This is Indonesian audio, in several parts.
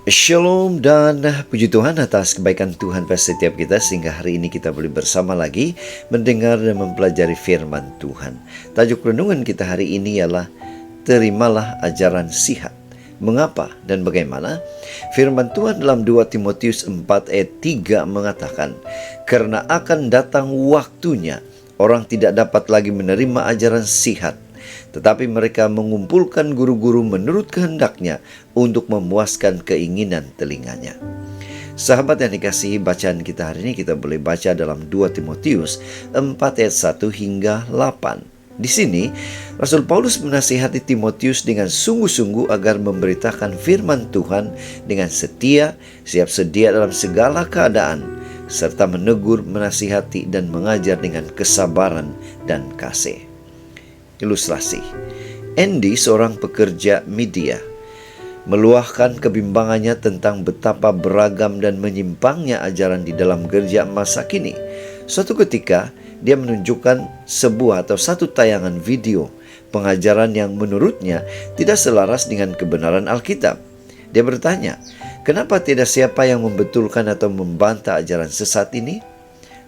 Shalom dan puji Tuhan atas kebaikan Tuhan pada setiap kita, sehingga hari ini kita boleh bersama lagi mendengar dan mempelajari firman Tuhan. Tajuk renungan kita hari ini ialah terimalah ajaran sihat. Mengapa dan bagaimana? Firman Tuhan dalam 2 Timotius 4 ayat 3 mengatakan, karena akan datang waktunya orang tidak dapat lagi menerima ajaran sihat, tetapi mereka mengumpulkan guru-guru menurut kehendaknya untuk memuaskan keinginan telinganya. Sahabat yang dikasihi, bacaan kita hari ini kita boleh baca dalam 2 Timotius 4 ayat 1 hingga 8. Di sini Rasul Paulus menasihati Timotius dengan sungguh-sungguh agar memberitakan firman Tuhan dengan setia, siap sedia dalam segala keadaan, serta menegur, menasihati, dan mengajar dengan kesabaran dan kasih. Ilustrasi. Andy, seorang pekerja media, meluahkan kebimbangannya tentang betapa beragam dan menyimpangnya ajaran di dalam gereja masa kini. Suatu ketika, dia menunjukkan sebuah atau satu tayangan video pengajaran yang menurutnya tidak selaras dengan kebenaran Alkitab. Dia bertanya, kenapa tidak siapa yang membetulkan atau membantah ajaran sesat ini?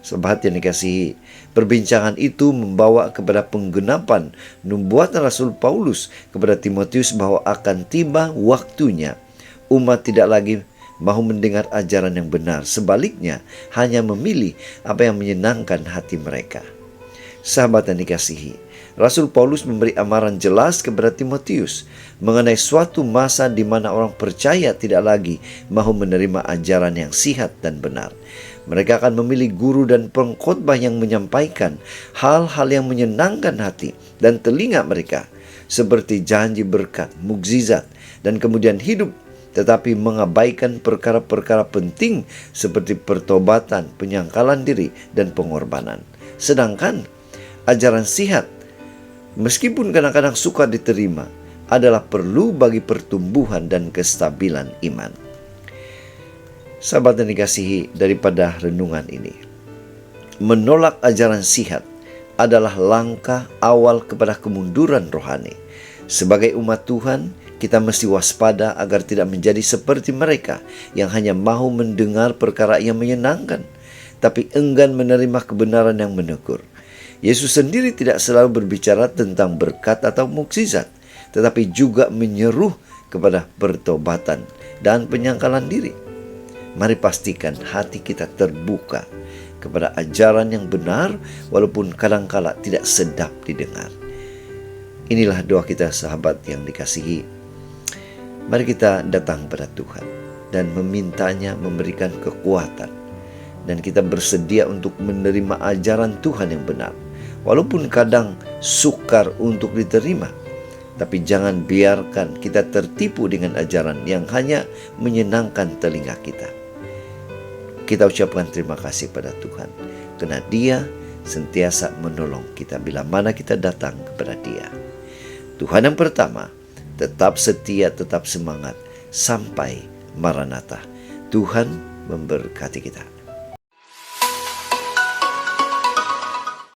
Sahabat yang dikasihi, perbincangan itu membawa kepada penggenapan nubuatan Rasul Paulus kepada Timotius bahwa akan tiba waktunya umat tidak lagi mau mendengar ajaran yang benar, sebaliknya hanya memilih apa yang menyenangkan hati mereka. Sahabat yang dikasihi, Rasul Paulus memberi amaran jelas kepada Timotius mengenai suatu masa di mana orang percaya tidak lagi mau menerima ajaran yang sihat dan benar. Mereka akan memilih guru dan pengkhotbah yang menyampaikan hal-hal yang menyenangkan hati dan telinga mereka, seperti janji berkat, mukjizat, dan kemudian hidup, tetapi mengabaikan perkara-perkara penting seperti pertobatan, penyangkalan diri, dan pengorbanan. Sedangkan ajaran sihat, meskipun kadang-kadang sukar diterima, adalah perlu bagi pertumbuhan dan kestabilan iman. Sahabat yang dikasihi, daripada renungan ini, menolak ajaran sihat adalah langkah awal kepada kemunduran rohani. Sebagai umat Tuhan, kita mesti waspada agar tidak menjadi seperti mereka yang hanya mau mendengar perkara yang menyenangkan, tapi enggan menerima kebenaran yang menegur. Yesus sendiri tidak selalu berbicara tentang berkat atau mukjizat, tetapi juga menyeru kepada pertobatan dan penyangkalan diri. Mari pastikan hati kita terbuka kepada ajaran yang benar, walaupun kadangkala tidak sedap didengar. Inilah doa kita, sahabat yang dikasihi. Mari kita datang kepada Tuhan dan memintanya memberikan kekuatan, dan kita bersedia untuk menerima ajaran Tuhan yang benar, walaupun kadang sukar untuk diterima. Tapi jangan biarkan kita tertipu dengan ajaran yang hanya menyenangkan telinga kita. Kita ucapkan terima kasih pada Tuhan, karena Dia sentiasa menolong kita bila mana kita datang kepada Dia. Tuhan yang pertama, tetap setia, tetap semangat, sampai Maranatha. Tuhan memberkati kita.